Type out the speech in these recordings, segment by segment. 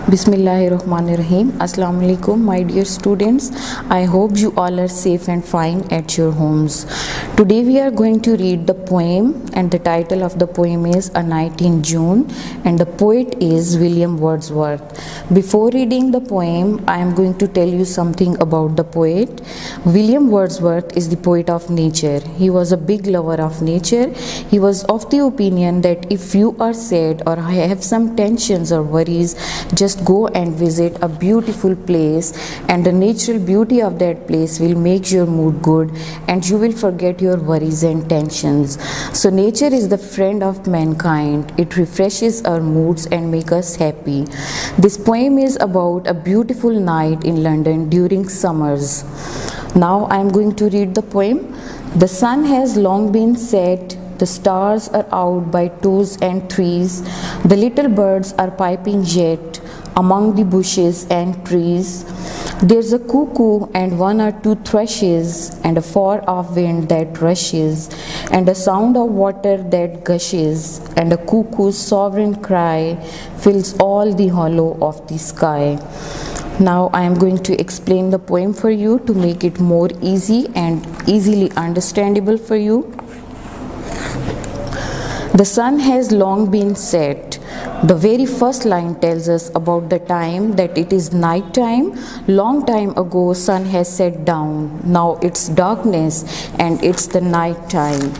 Bismillahirrahmanirrahim. Assalamu alaikum, my dear students. I hope you all are safe and fine at your homes. Today we are going to read the poem, and the title of the poem is A Night in June, and the poet is William Wordsworth. Before reading the poem, I am going to tell you something about the poet. William Wordsworth is the poet of nature. He was a big lover of nature. He was of the opinion that if you are sad or have some tensions or worries, just go and visit a beautiful place, and the natural beauty of that place will make your mood good and you will forget your worries and tensions. So nature is the friend of mankind. It refreshes our moods and makes us happy. This poem is about a beautiful night in London during summers. Now I am going to read the poem. The sun has long been set. The stars are out by twos and threes. The little birds are piping yet among the bushes and trees. There's a cuckoo and one or two thrushes, and a far-off wind that rushes, and a sound of water that gushes, and a cuckoo's sovereign cry fills all the hollow of the sky. Now I am going to explain the poem for you to make it more easy and easily understandable for you. The sun has long been set. The very first line tells us about the time that it is night time. Long time ago, sun has set down. Now it's darkness and it's the night time.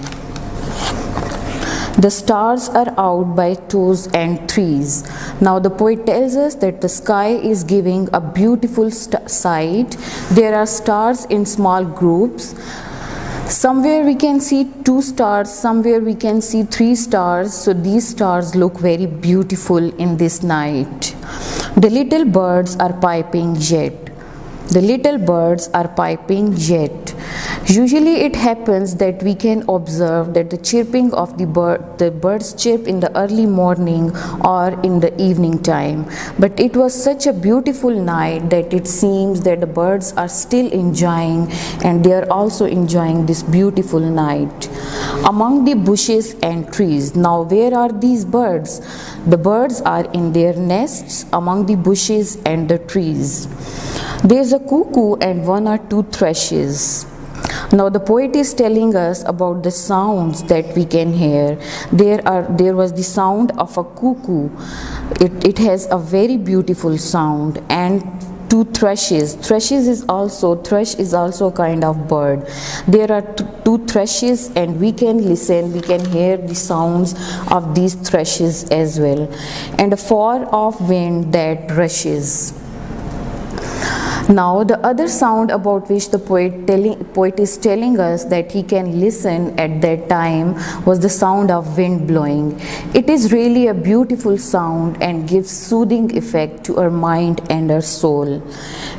The stars are out by twos and threes. Now the poet tells us that the sky is giving a beautiful sight. There are stars in small groups. Somewhere we can see 2 stars, somewhere we can see 3 stars. So these stars look very beautiful in this night. The little birds are piping yet. The little birds are piping yet. Usually it happens that we can observe that the chirping of the birds chirp in the early morning or in the evening time. But it was such a beautiful night that it seems that the birds are still enjoying, and they are also enjoying this beautiful night among the bushes and trees. Now where are these birds? The birds are in their nests among the bushes and the trees. There's a cuckoo and one or two thrushes. Now the poet is telling us about the sounds that we can hear. There was the sound of a cuckoo. It has a very beautiful sound, and 2 thrushes. Thrush is also a kind of bird. There are 2 thrushes, and we can listen, we can hear the sounds of these thrushes as well, and a far-off wind that rushes. Now the other sound about which the poet is telling us that he can listen at that time was the sound of wind blowing. It is really a beautiful sound and gives soothing effect to our mind and our soul.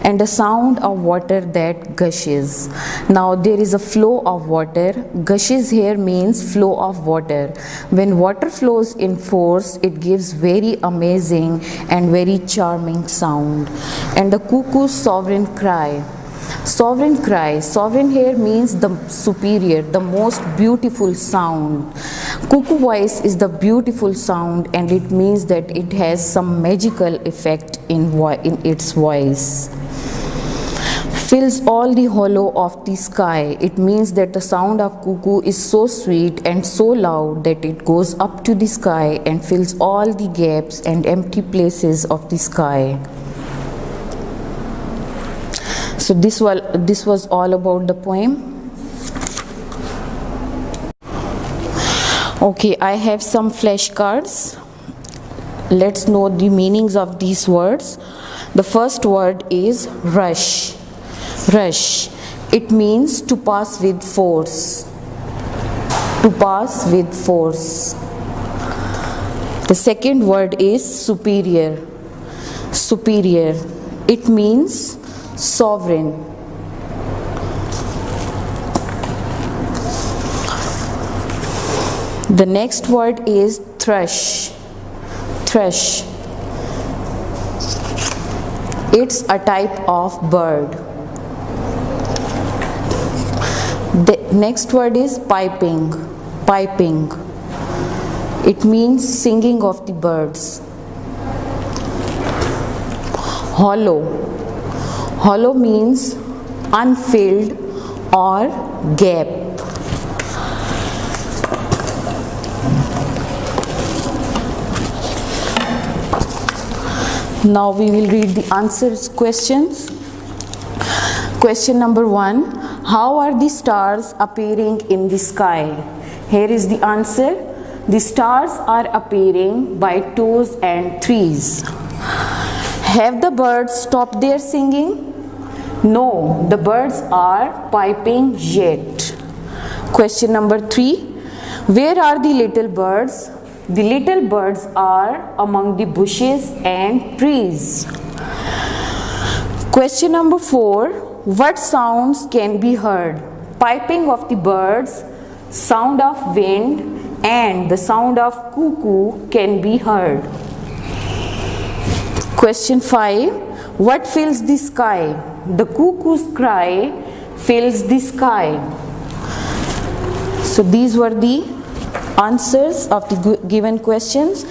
And the sound of water that gushes. Now there is a flow of water. Gushes here means flow of water. When water flows in force, it gives very amazing and very charming sound. And the cuckoo's sovereign cry. Sovereign cry. Sovereign here means the superior, the most beautiful sound. Cuckoo voice is the beautiful sound, and it means that it has some magical effect in its voice. Fills all the hollow of the sky. It means that the sound of cuckoo is so sweet and so loud that it goes up to the sky and fills all the gaps and empty places of the sky. So this was all about the poem. Okay, I have some flashcards. Let's know the meanings of these words. The first word is rush. Rush. It means to pass with force. To pass with force. The second word is superior. Superior. It means sovereign. The next word is thrush. Thrush. It's a type of bird. The next word is piping. Piping. It means singing of the birds. Hollow. Hollow means unfilled or gap. Now we will read the answers questions. Question number 1. How are the stars appearing in the sky? Here is the answer. The stars are appearing by 2s and 3s. Have the birds stopped their singing? No, the birds are piping yet. Question number 3. Where are the little birds? The little birds are among the bushes and trees. Question number 4. What sounds can be heard? Piping of the birds, sound of wind, and the sound of cuckoo can be heard. Question 5. What fills the sky? The cuckoo's cry fills the sky. So these were the answers of the given questions.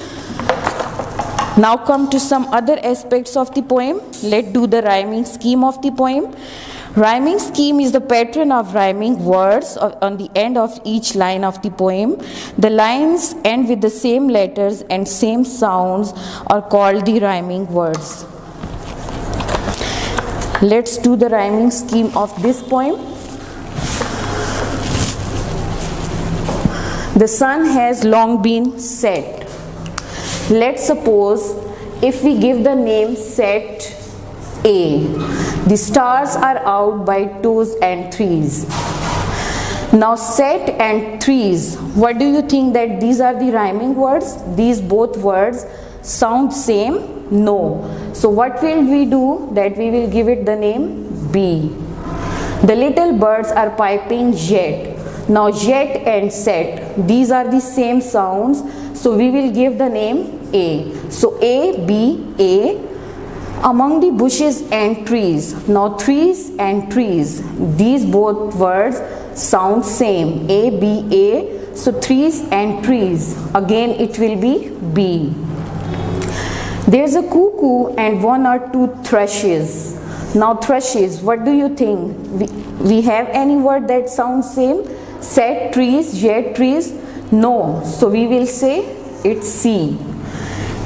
Now come to some other aspects of the poem. Let's do the rhyming scheme of the poem. Rhyming scheme is the pattern of rhyming words on the end of each line of the poem. The lines end with the same letters and same sounds are called the rhyming words. Let's do the rhyming scheme of this poem. The sun has long been set. Let's suppose if we give the name set A. The stars are out by 2s and 3s. Now set and 3s, what do you think that these are the rhyming words? These both words sound same? No. So what will we do? That we will give it the name B. The little birds are piping yet. Now yet and set, these are the same sounds, so we will give the name A. So A, B, A. Among the bushes and trees. Now trees and trees, these both words sound same. A, B, A. So trees and trees, again it will be B. There's a cuckoo and 1 or 2 thrushes. Now thrushes, what do you think? We have any word that sounds same? Set trees, yet trees? No. So we will say it's C.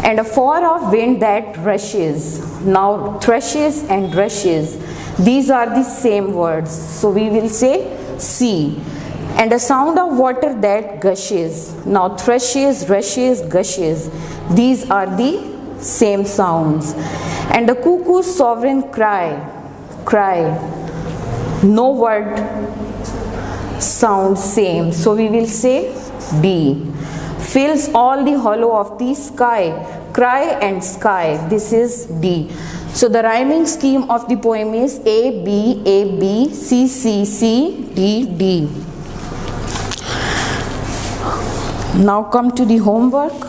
And a four of wind that rushes. Now thrushes and rushes, these are the same words. So we will say C. And a sound of water that gushes. Now thrushes, rushes, gushes, these are the same sounds. And the cuckoo's sovereign cry, cry, no word sounds same. So we will say D. Fills all the hollow of the sky, cry and sky, this is D. So the rhyming scheme of the poem is A, B, C, C, C, D, D. Now come to the homework.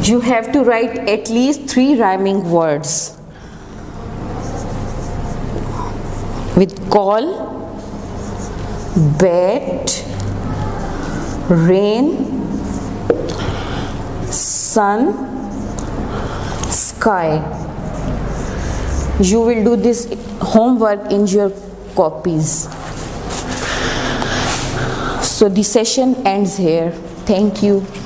You have to write at least 3 rhyming words with call, bat, rain, sun, sky. You will do this homework in your copies. So the session ends here. Thank you.